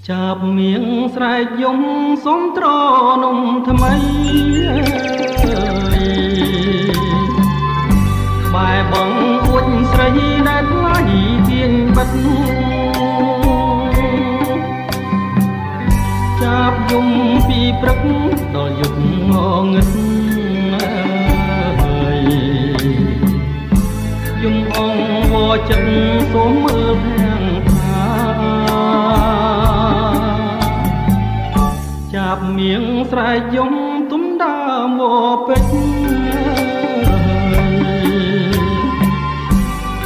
ចាប់មៀងស្រែកយំសុំត្រនំថ្មីក្បែរបងអួចស្រីដែលថ្លៃទាញបិទចាប់យំពីព្រឹកដល់យប់ងងឹតយំអងវចិត្តសូមមើលខាងថាចាប់មៀងស្រែកយំទុំដើមវពេជ្រ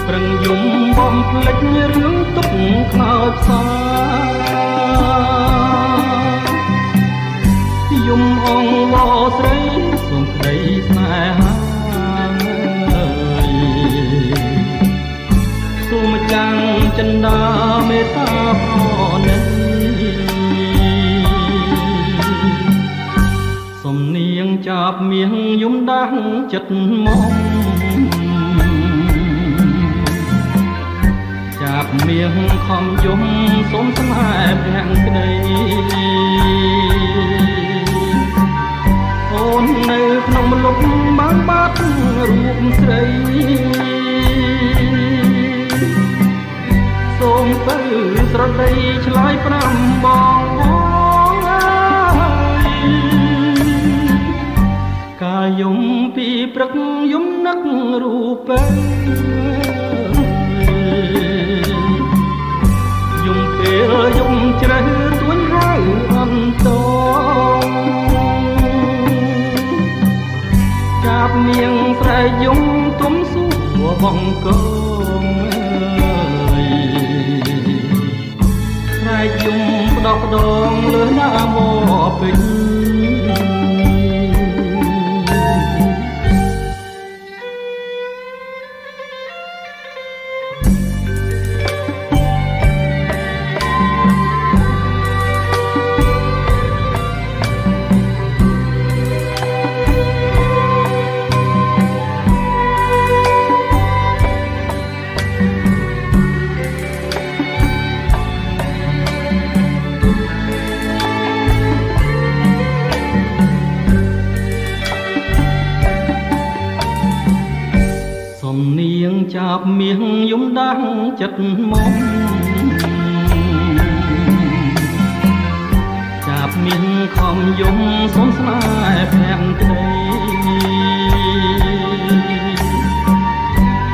ប្រឹងយំបំភ្លេចរឿងទុកខ្លោចផ្សាយំអងវស្រីសូមក្តីស្នេហាសូមចាំងចិន្តាមេត្តាប្រណីសំនៀងចាប់មៀងយំដាស់ចិត្តមកចាប់មៀងខំយំសូមស្នេហ៍ប្រាំងក្តីអូននៅក្នុងលុបបានបាត់រូបស្រីសូមទៅស្រដីឆ្លើយប្រាំបងកាលយំពីព្រឹកយំនឹករូបពេលយំពេលយំជ្រៅទួញហៅអន្តងចាប់មៀងស្រែកយំទុំសួរបងកងស្រែកយំផ្ដោះផ្ដងលើណាមកពេញចាប់មៀងយំដាស់ចិត្តមកចាប់មៀងខំយំសូមស្នេហ៍ប្រាំងក្តី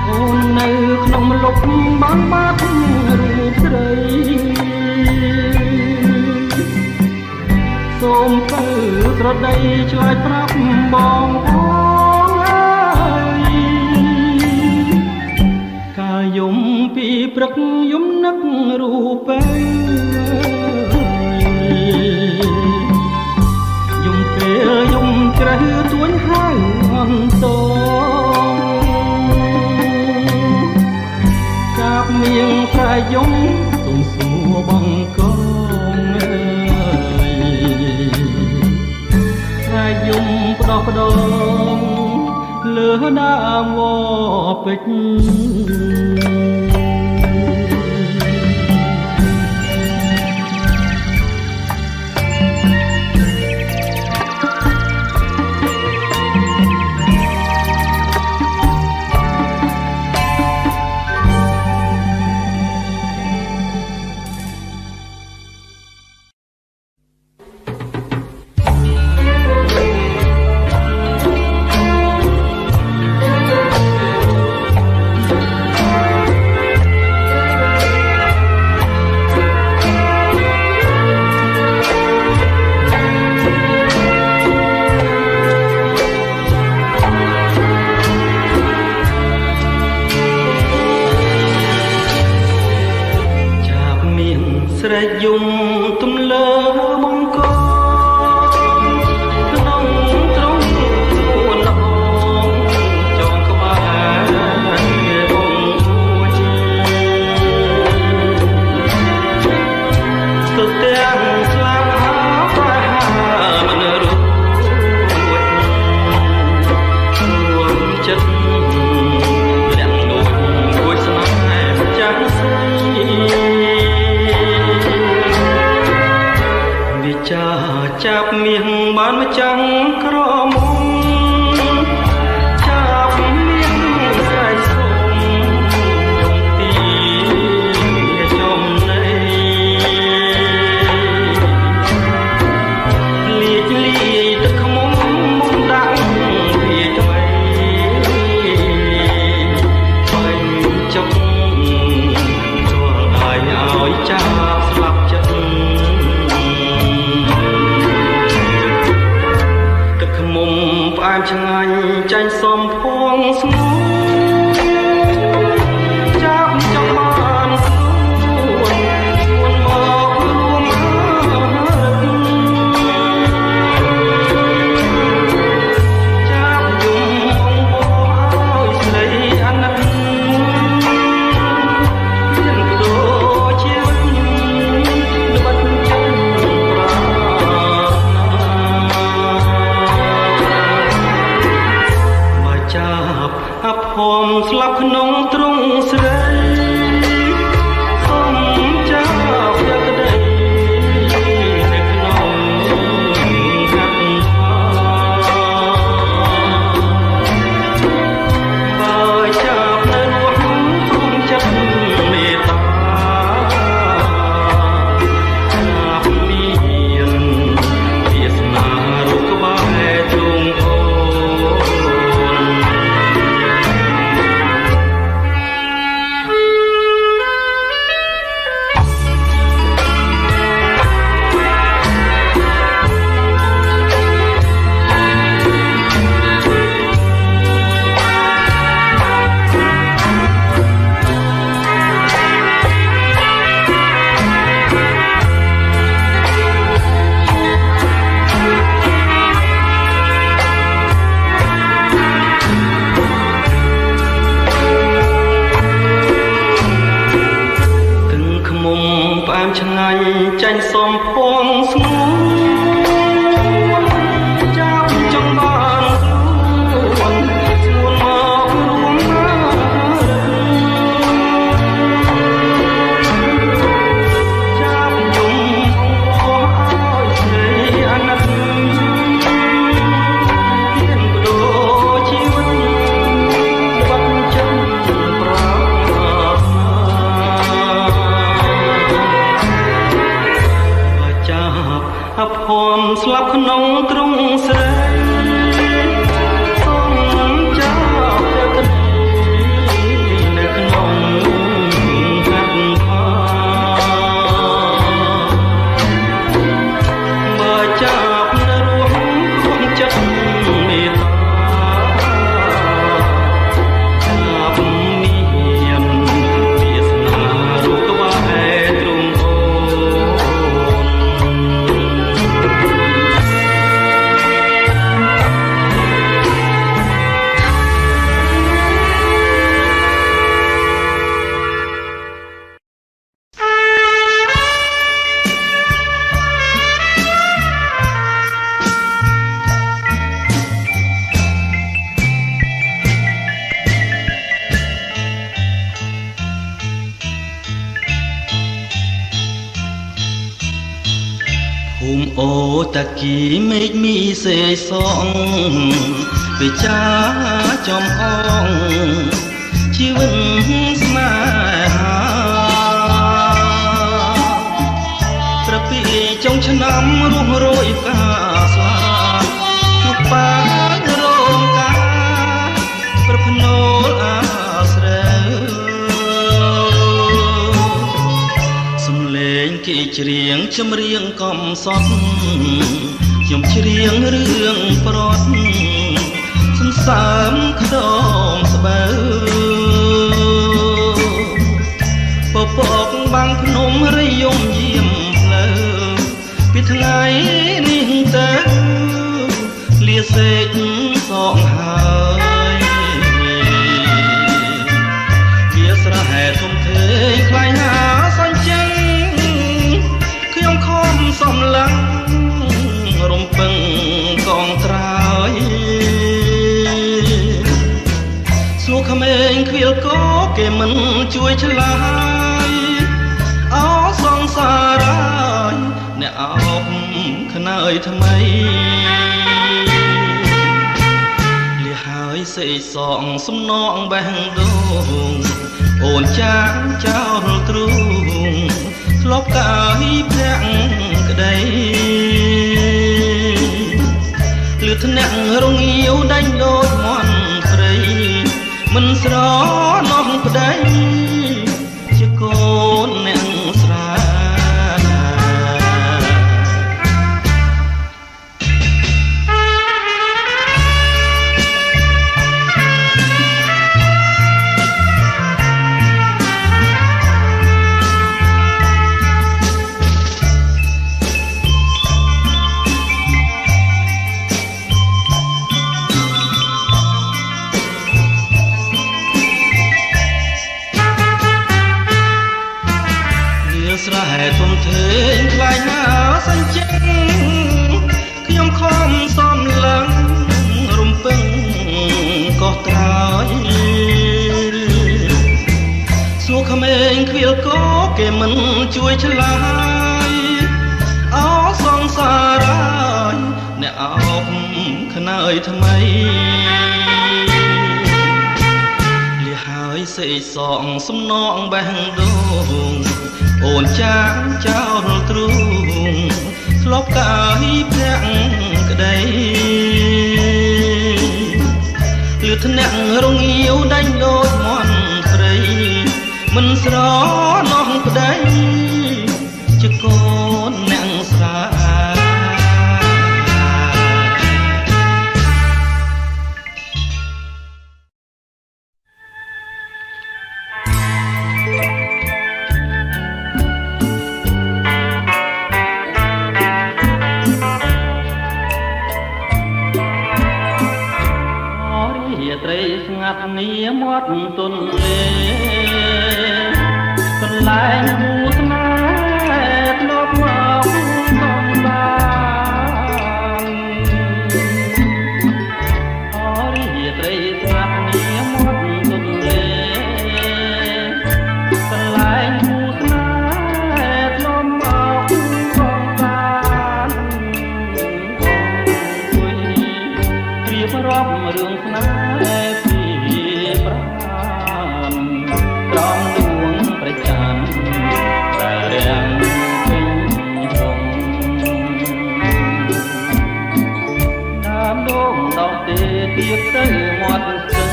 អូននៅក្នុងលុបបានបាត់រូបស្រីសូមទៅស្រដីឆ្លើយប្រាប់បងយំពីព្រឹកយំនឹករូបពេលយំពេលយំជ្រៅទួញហៅអន្តងចាប់មៀងស្រែកយំទុំសួរបងកងស្រែកយំផ្ដោះផ្ដងលើដើមវពេជ្រស្រែកយំទំលើបងកក្នុងទ្រង់ពួនល្អចងក្បាលបងជាទៅទាំងស្លាប់ប្រហាមិនរួចរួចចិត្តលះដូចគួយស្នេហ៍ចាំស្រី ចាំងក្រមុំចាប់មានស្រែកសុំយំទីចំណៃលាយទឹកខ្មុំមុំដាក់វាថ្មីបែកចុកចូលឲ្យចាប់ស្លាប់ចិត្តផ្អែមឆ្ងាញ់ចាញ់សំភងស្ងួនចាប់ចង់បានស្រួនមករួមចាប់យំអងបោឲ្យស្រីអាណិតមានបដូរជាល្បិតចិត្តប្រាចាប់អភ័មស្លាប់ក្នុងទ្រង់ស្រីសូមចាប់យកក្តីនៅក្នុងហាត់បើចាប់នៅរស់គុំចិត្តមេត្តាចាប់មានវាសនារូបក្បែរទ្រង់ឆ្ងាញ់ចាញ់សំភងស្ងួនចាប់ចង់បានស្រួនមករួមចាប់យំអងបោឲ្យស្រីអាណិតមានបដូរជីវិតបាត់ចិត្តប្រាអភ័មស្លាប់ក្នុងទ្រង់ស្រីសូមចាប់យកក្តីនៅក្នុងហាត់ផាបើចាប់នៅរស់គុំចិត្តមេត្តាចាប់មានវាសនារូបក្បែរទ្រង់អូតាគីមេឃមីសេសងវិចាចំអងជីវិតស្នេហាប្រពីចុងឆ្នាំរស់រយកាស្លាជួបបានរងការប្រភ្នូលអាស្រ័យសំឡេងគេច្រៀងចម្រៀងកំសត់ខ្ញុំច្រៀងរឿងប្រត់សន្សើមខ្ទមស្បូវពពកបាំងភ្នំរយំយាមផ្លូវពីថ្ងៃនេះទៅលាសេកសងហើយវាស្រែធំធេងខ្លាយណាសាញ់ចេញខ្ញុំខំសំឡឹងរំពឹងកងត្រើយសួរក្មេងខ្វៀលគោគេមិនជួយឆ្លើយអោសង្សារហើយអ្នកអោបខ្នើយថ្មី សេកសងសំណងបេះដូងអូនចាងចោលទ្រូងធ្លាប់កាយប្រាក់ក្តីលឺថ្នាក់រងាវដាច់ដូចមន់ព្រៃមិនស្រណោះប្តីជាកូនអ្នកស្រាស្រែធំធេងខ្លាយណាសញ្ចិនខ្ញុំខំសំឡឹងរំពឹងកោះត្រើយសួរក្មេងខ្វៀលកោគេមិនជួយឆ្លើយអោសងសារ៉ាយអ្នកអោបខ្នើយថ្មីលះហើយសេកសងសំណងបេះដូងអូនចាងចោលទ្រូងធ្លាប់កាយប្រាក់ក្តីលឺថ្នាក់រងាវដាច់ដូចមន់ព្រៃមិនស្រណោះប្តីជាកូនអ្នកស្រាត្រីស្ងាត់នេះមាត់ទន្លេកន្លែងគូស្នេហ៍ធ្លាប់មកកំបានអរិយត្រីស្ងាត់នេះមាត់ទន្លេកន្លែងគូស្នេហ៍ធ្លាប់មកកំបានព្រៀបរាប់រឿងស្នេហ៍ទៀតទៅមាត់ស្ទឹង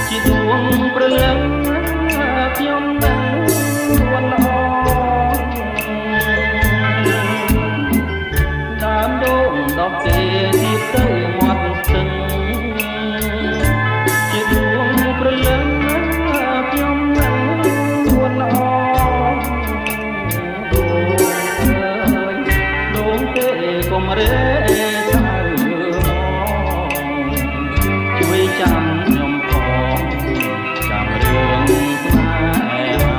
ជាដួងព្រលឹងខ្ញុំនឹងវល់ល្អដើមដូងដកទេទៀតទៅមាត់ស្ទឹងជាដួងព្រលឹងខ្ញុំនឹងវល់ល្អដូងទេកុំរេចាំខ្ញុំផងចាំរឿងស្នេហា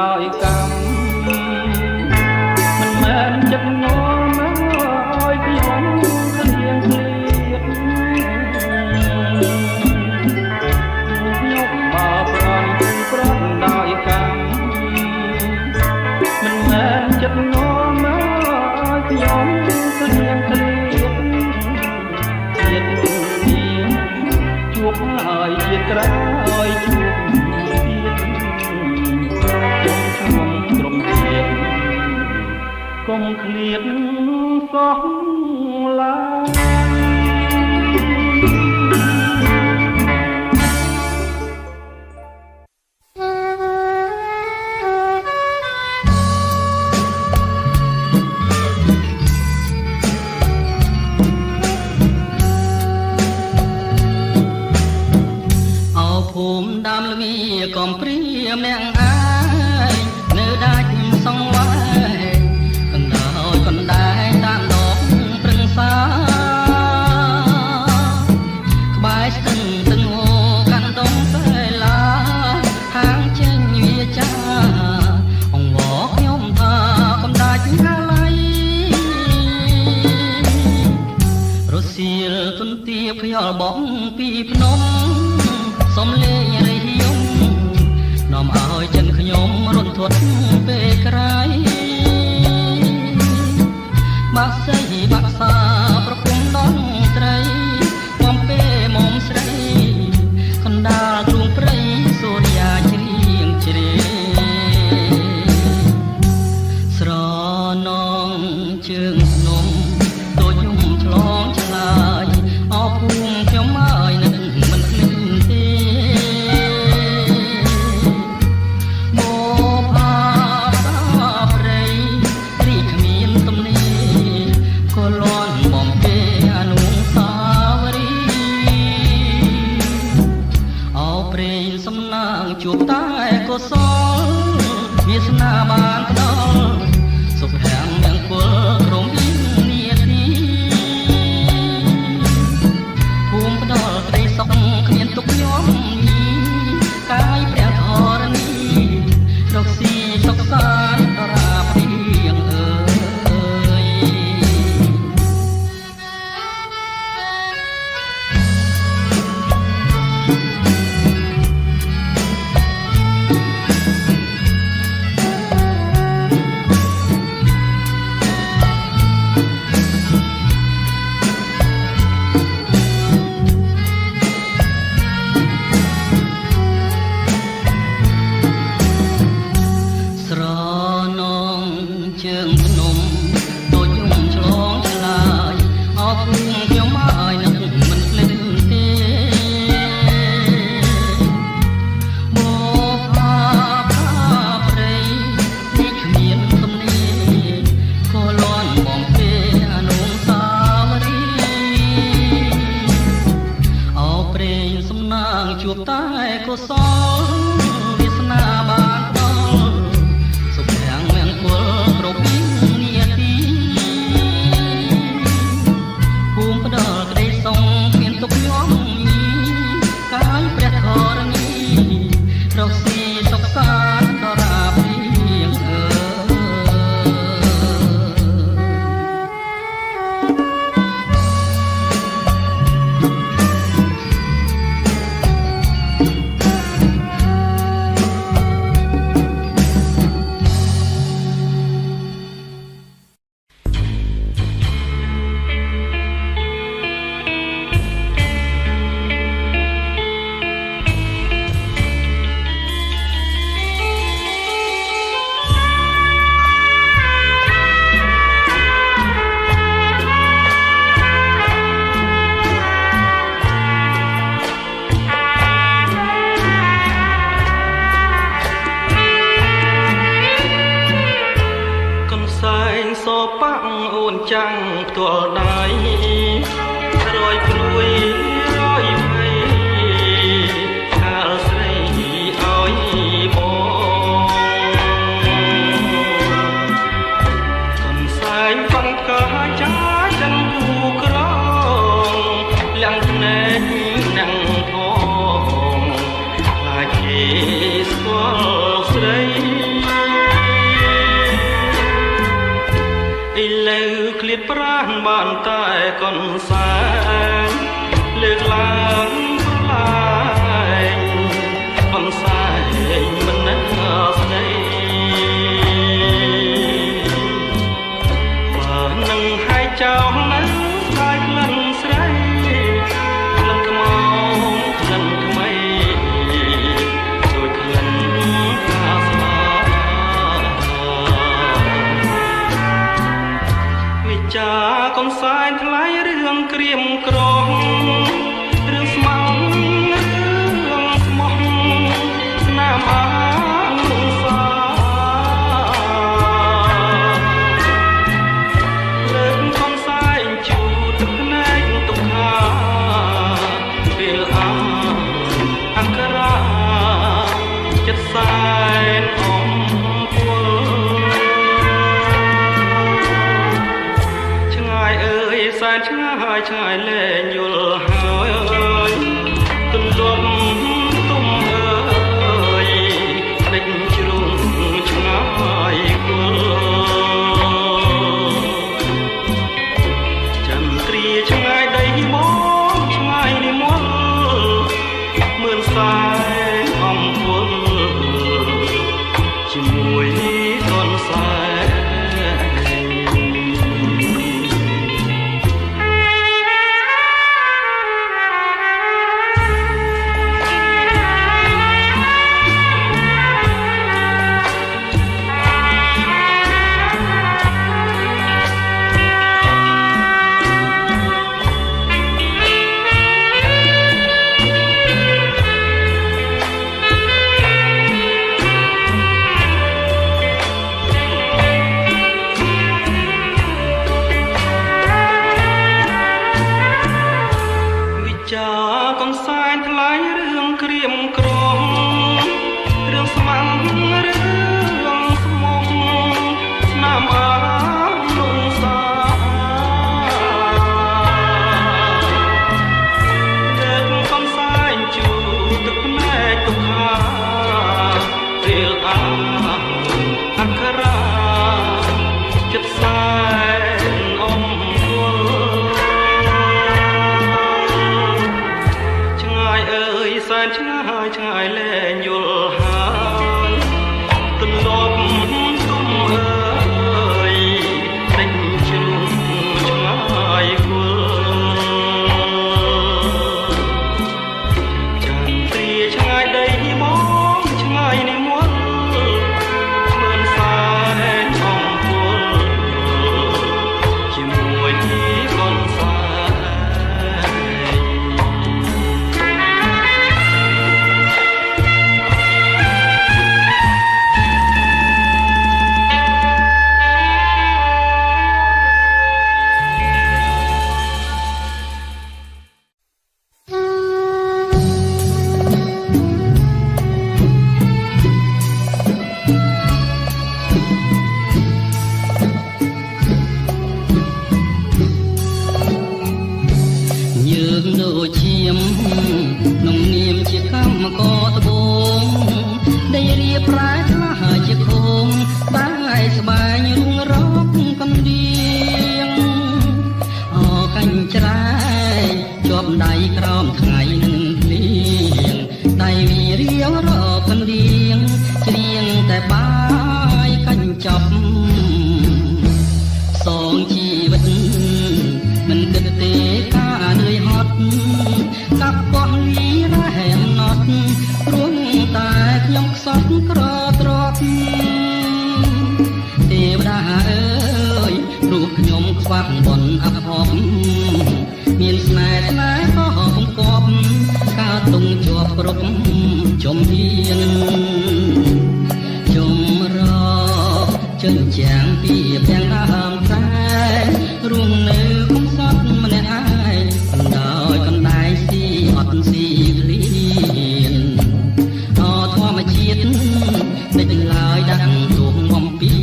ដោយកម្មមិនមែនចិត្តងំឲ្យខ្ញុំគ្លៀងគ្លៀតខ្ញុំបើប្រន់ប្រន់ដោយកម្មមិនមែនចិត្តងំឲ្យខ្ញុំគ្លៀងគ្លៀតជាតិនេះជួបហើយជាតិក្រោយជួបកុំឃ្លាតសោះឡើយភូមិដើមល្វីកំព្រាមអ្នកអាយនៅដាច់សងវ៉ែកណ្ដែងតាមដកព្រឹងសាក្បែរស្ទឹងទឹកហូរកាន់ដងសែឡាហាងចេញវាចាអង្វរខ្ញុំថាកំដាច់ហាឡៃរសៀលទុនទាបខ្យល់បងពីភ្នំសំលេងរៃយំនាំឲ្យចិនខ្ញុំរន្ធត់ពេលក្រៃបាក់សៃបាក់សាប្រពំដងត្រីបំពេលមុំស្រីកណ្ដាលទ្រូងព្រៃសូរិយាជ្រៀងជ្រេស្រនងជើងភ្នំដូចយំឆ្លងឆ្លើយអោភូមិខ្ញុំហើយនឹងមិនភ្លេចទេមកផាសាព្រៃរីគ្មានទំនេរក៏លន់បំពេអនុស្សាវរីយ៍អោព្រេងសំណាងជួបតែកុសលវាសនាបានផ្ដល់សុខខាងមង្គលក្រុមវិនាទីភូមិផ្ដល់ក្តីសុខគ្មានទុកយំកាយព្រះធរណីរកស៊ីសុខសាន្តដរាព្រៀងអើយស្រនងជើងភ្នំដូចយំឆ្លងឆ្លើយអរគុណខ្ញុំហើយនឹងមិនភ្លេចទេមកផាព្រៃនេះគ្មានទំនេរក៏លន់បំពេអនុស្សាវរីយ៍អោព្រេងសំណាងជួបតែកុសលវាសនាបានផ្ដល់សុខខាងមង្គលគ្រប់នាទីភូមិផ្ដល់ក្តីសុខគ្មានទុកយំកាយព្រះធរណីរកស៊ីសុខសាន្តដរាព្រៀងអើប៉ាក់អូនចាំងផ្ទាល់ដៃរយព្រួយរយភ័យខាលស្រីឲ្យបងកំសែងបង្កាចាចិនគូក្រងលាំងភ្នែកនឹងផងខ្លាចគេស្គាល់ស្រី ឥឡូវឃ្លាតប្រាណបានតែកនសាងលើកឡើងប្រឡាយកនសាយមិនណាស្ដីបើនឹងហើយចោលនៅស្ដាយក្លិនស្រីក្លិនខ្មោចក្លិនថ្មីដូចក្លិនកាស្លាវិចាកនសាយថ្លៃរឿងក្រៀមក្រំរឿងស្មោះរឿងស្មោះស្នាមអាងសាលើកកនសាយជូតទឹកភ្នែកទុកខាពេលអាអក្ខរាចិត្តសែនអំពុលឆ្ងាយអើយសែនឆ្ងាយឆ្ងាយលែងយល់ហើយទន្លប់ទុំអើយដេញជ្រុងឆ្ងាយគល់ចន្ទ្រាឆ្ងាយដីមកឆ្ងាយនិមលមឿនសែនអំពុលជាមួយកនសែនចាកនសាយថ្លៃរឿងក្រៀមក្រំរឿងស្មាំរឿងស្មោះស្នាមអាលងសាលើកកនសាយជូតទឹកភ្នែកទុកខាពេលអាអក្ខរាចិត្តសែនអំពុលសែនឆ្ងាយឆ្ងាយលែងយល់ហើយទន្លប់ទុំអើយដេញជ្រុងឆ្ងាយគល់ចន្ទ្រាឆ្ងាយដីមកឆ្ងាយនិមលមឿនសែនអំពុលជាមួយកនសាយើងដូចឈាមនំនាមជាកម្មករត្បូងដែលរៀបប្រែឆ្លាស់ជាខូងបាយស្បែងរុងរកកណ្ដៀងអកាញ់ច្រែជាប់ដៃក្រោមថ្ងៃនឹងភ្លៀងដៃវារៀងរកកណ្ដៀងច្រៀងតែបាយកាញ់ចប់សងជីវិតមិនគិតទេការនឿយហត់កាប់កោះលីរហែមណត់រួងតែខ្ញុំខ្សត់ក្រត្រប់ទេវតាអើយរូបខ្ញុំខ្វះបនអភ័ព្វមានស្នេហ៍ក៏បង្កប់ការទុំជាប់គ្រប់ចំហៀនចម្រោចិញ្ចាំងពីភាំងដើមតែរួមនៅគុំសត់ម្នាក់ឯងដោយកណ្ដាយស៊ីអត់ស៊ីគ្លៀនអធម្មជាតិដេញឡើយដាក់ទូបំពី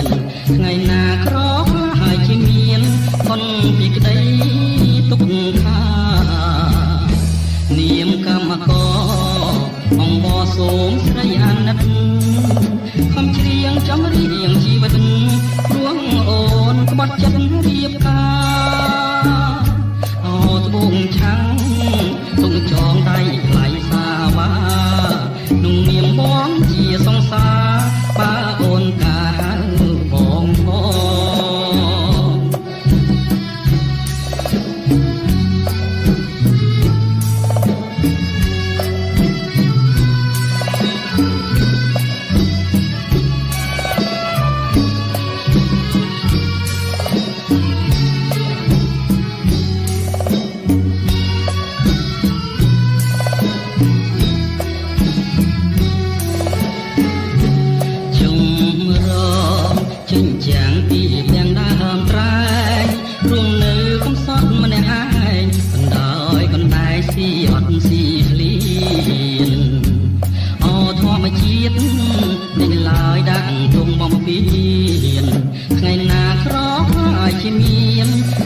នថ្ងៃណាក្រខ្លះហើយជាមានផុនពីក្ដីទុកខានាមកម្មករអង្គបសូមស្រីអាណិតខំច្រៀងចំរៀងជីវិតរួងអូ បាត់ចិត្តរៀបការអូត្បូងឆាំងទុំចងដៃថ្លៃសាវ៉ាนุ่งเนียมบ้องเจียสองสาป้าโอนกาบ้องพ้อง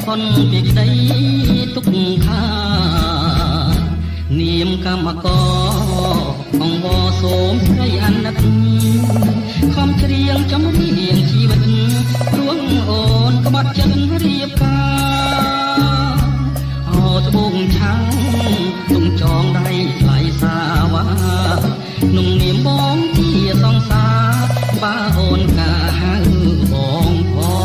คนปีกใดทุกขาเนียมกรรมกรของบ่อโสมใครอันนัดคำเชียงจำเรียงชีวิตร่วงโอนกบัดจันเรียบกาเอาตะบงช้างตุงจองได้ไหลสาวานุ่งเนียมบ้องที่สองสาป้าโอนกาบ้องพอ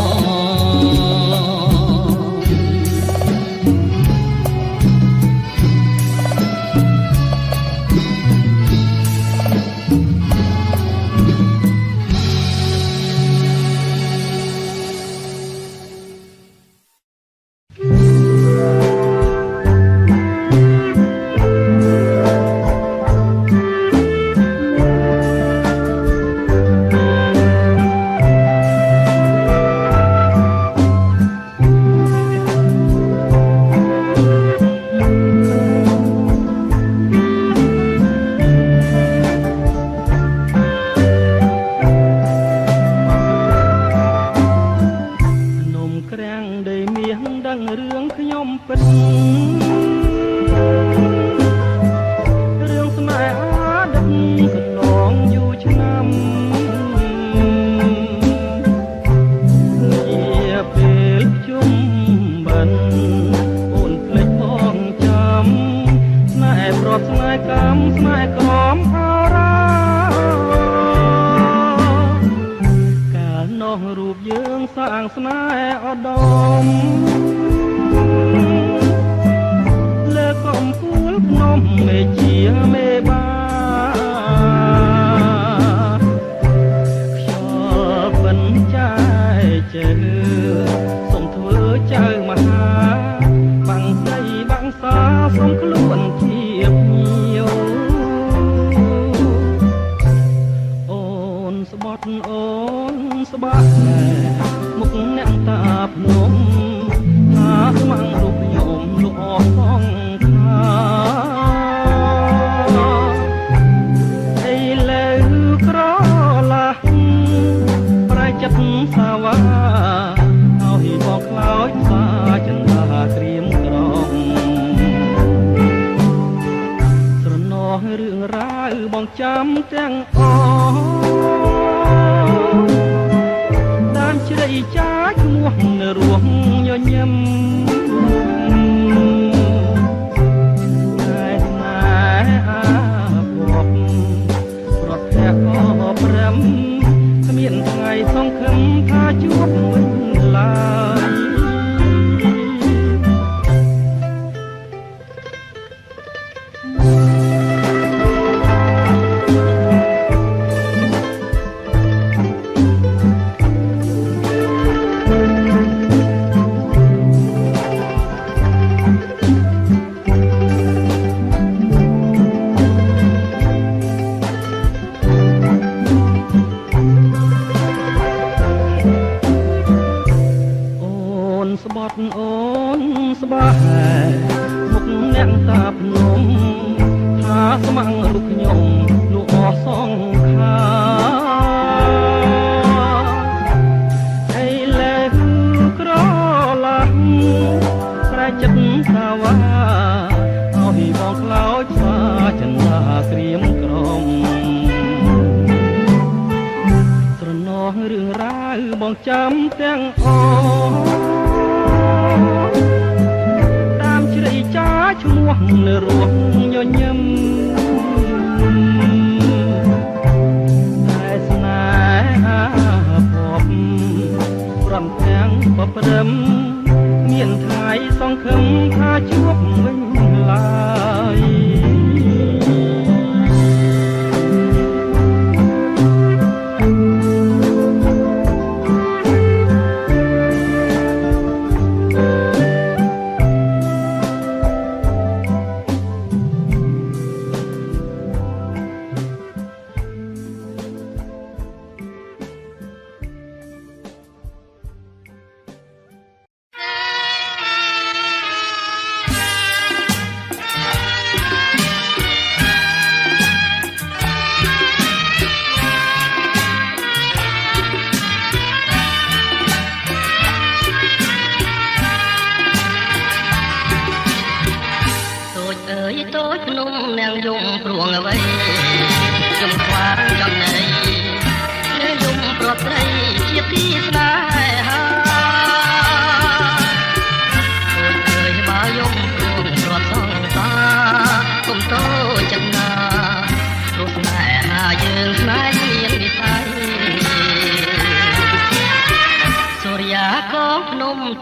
บ ងចាំទាំងអតាមជ្រៃចាឈ្មោះនៅរស់ញញឹមតែស្នេហាភពព្រមទាំងបព្រឹមមានថ្ងៃសង្ឃឹមថាជួបវិញឡើយ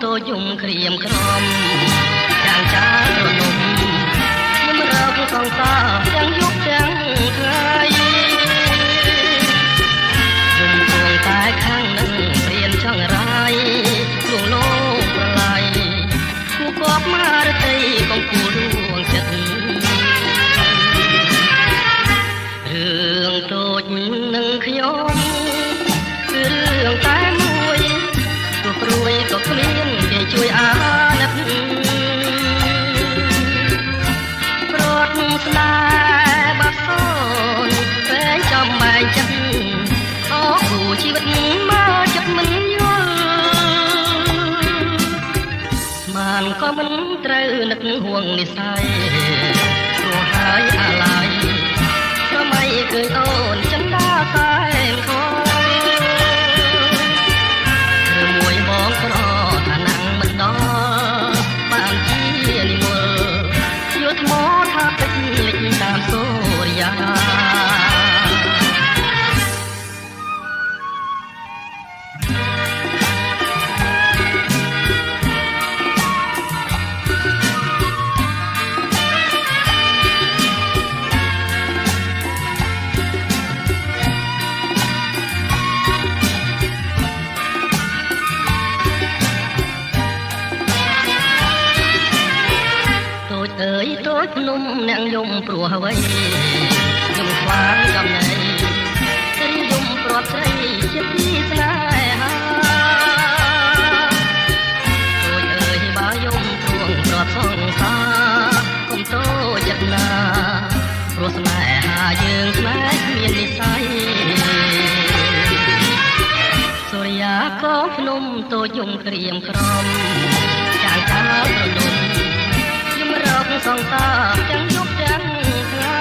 តូចយំក្រៀមក្រំចាំងចារនំខ្ញុំរកសង្សារទាំងយប់ទាំងថ្ងៃខ្ញុំគង់តែខាងនឹងព្រៀនចង់រាយលួងលោមប្រឡាយគូកប់មករតីកំពូលដួងចិត្តរឿងតូចនឹងខ្ញុំគឺរឿងតែមួយទោះព្រួយក៏គ្មានគេជួយអាណិតប្រត់ស្នេហ៍បាត់សូនតែចាំបែកចិត្តអូគ្រូជីវិតមកចិត្តមិនយល់ស្មានក៏មិនត្រូវនឹកហួងនិស័យព្រោះហើយអាឡ័យប្រមៃឃើញអូនចិនដាសែនខបងក្រថាណាំងមិនដល់បានជានិមលយកថ្មថាពេជ្រលិចតាមសូរិយាតូចភ្នំអ្នកយំព្រោះអ្វីយំខ្វាងកំណៃរីយំព្រាត់ស្រីជាទីស្នេហាតូចអើយបើយំព្រួងព្រាត់សងសាកុំតូចចិត្តណាព្រោះស្នេហាយើងស្នេហ៍មាននិស័យសូរិយាក៏ភ្នំតូចយំក្រៀមក្រំចាងចាលប្រដុំរកសង្សារទាំងយប់ទាំងថ្ងៃ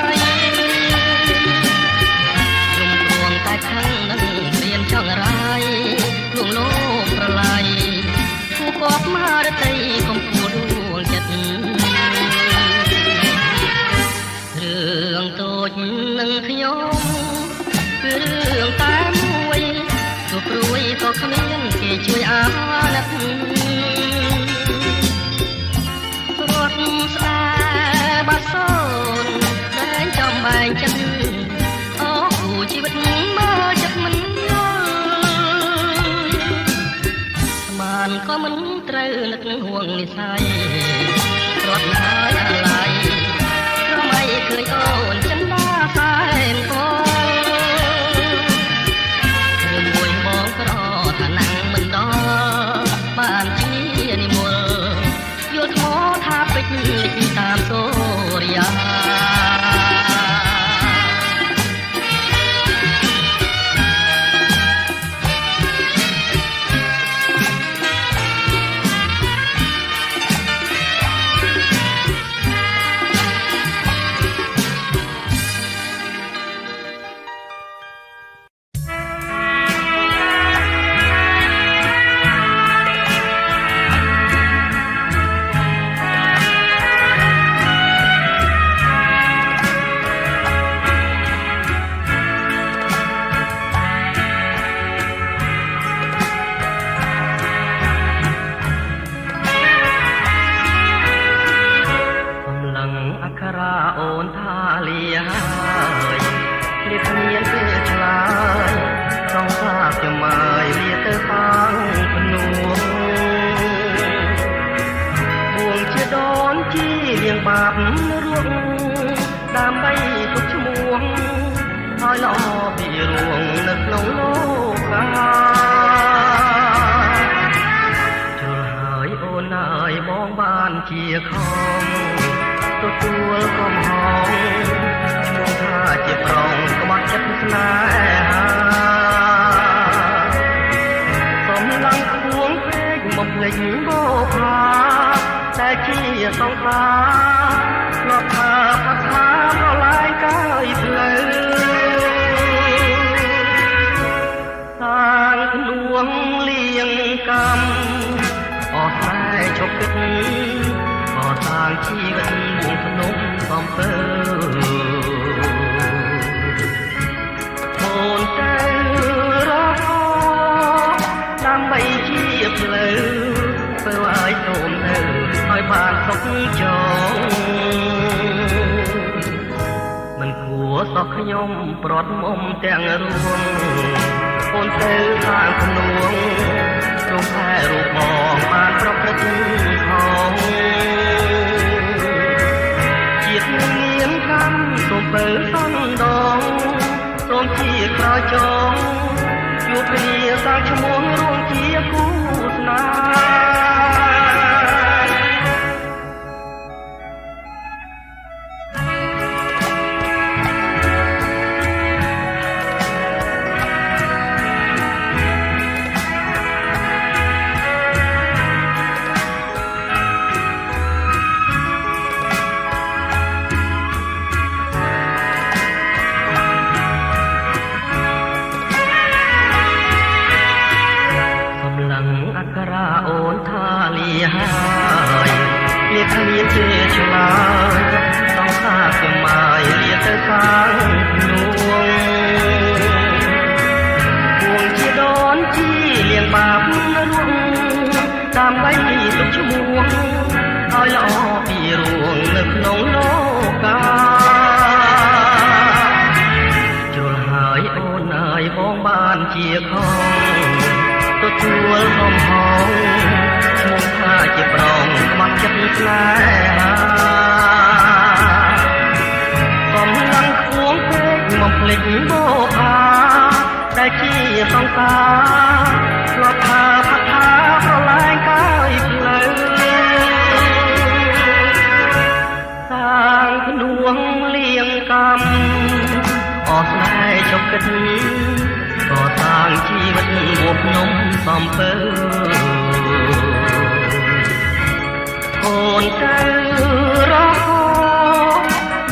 យំព្រួងតែខាងនឹងព្រៀនចង់រាយលួងលោមប្រឡាយគូកប់មករតីកំពូលដួងចិត្តរឿងតូចនឹងខ្ញុំគឺរឿងតែមួយទោះព្រួយក៏គ្មានគេជួយអាណិតស្នេហ៍បាត់សូនតែចំបែកចិត្តអូគ្រូជីវិតមកចិត្តមិនយល់ស្មានក៏មិនត្រូវនឹកហួងនិស័យរត់ហើយអាឡ័យប្រមៃឃើញអូនចិនដាសែនគរឿងមួយបងក្រថាណាំងមិនដល់បានជានិមលយកថ្មថាពេជ្រលិចតាមសូរិយា ឲ្យល្អពីរួងនៅក្នុងលោកកាជ្រុលហើយអូនអើយបងបានជាខំទទួលកំហងឈ្មោះថាជាប្រងក្បត់ចិត្តស្នេហាសំឡងខ្ពងពេកមកភ្លេចបោផាតែជាសង្សារលោកថាផាថាប្រឡាយកាយផ្លូវតាងនួងលៀងកម្មអស់តែជប់គិតក៏តាងជីវិតមួងភ្នំសំពើអូនទៅរកដើម្បីជាផ្លូវធ្វើឲ្យសូមទៅឲ្យបានសុខចងមិនគួរសោះខ្ញុំប្រត់មុំទាំងរួមអូនទៅខាងភ្នួងរូបថែរូបបងបានប្រព្រឹត្តខំជាតិមានកម្មសូមបើសំដងសូមជាក្រោយចងជួបគ្នាសាងឈ្មោះរួមជាគូស្នេហ៍អូនថាលីហើយលៀបគ្នាជាឆ្លើយต้องថាខ្ញុំមកលៀបទៅខាងនួងពួងជាដូនជីលៀងបាបនៅរួងដើម្បីទុកឈ្មោះឲ្យល្អពីរួងនៅក្នុងលោកកាជ្រុលហើយអូនអើយបងបានជាខំទទួលកំហងឈ្មោះថាជាប្រងក្បត់ចិត្តស្នេហាកំឡុងខ្ពងពេកមកភ្លេចបោផាដែលជាសង្សារធ្លាប់ថាផាថាប្រឡាយកាយផ្លូវសាងភ្នួងលៀងកម្មអស់ស្នេហ៍ជប់គិតក៏តាំងជីវិតមួភ្នំសំពើអូនទៅរក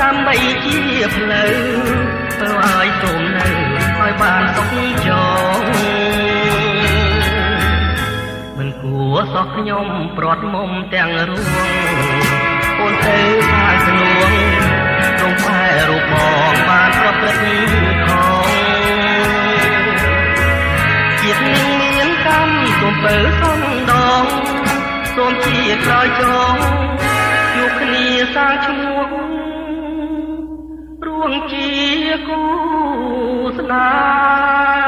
ដើម្បីជាផ្លូវធ្វើឲ្យសូមនៅឲ្យបានសុខចងមិនគួរសោះខ្ញុំប្រត់មុំទាំងរួងអូនទៅខាងភ្នួងទ្រង់តែរូបបងបានប្រព្រឹត្តខំជាតិនឹងមានកម្មសូមបើសំដងសូមជាក្រោយចងជួបគ្នាសាងឈ្មោះរួងជាគូស្នេហ៍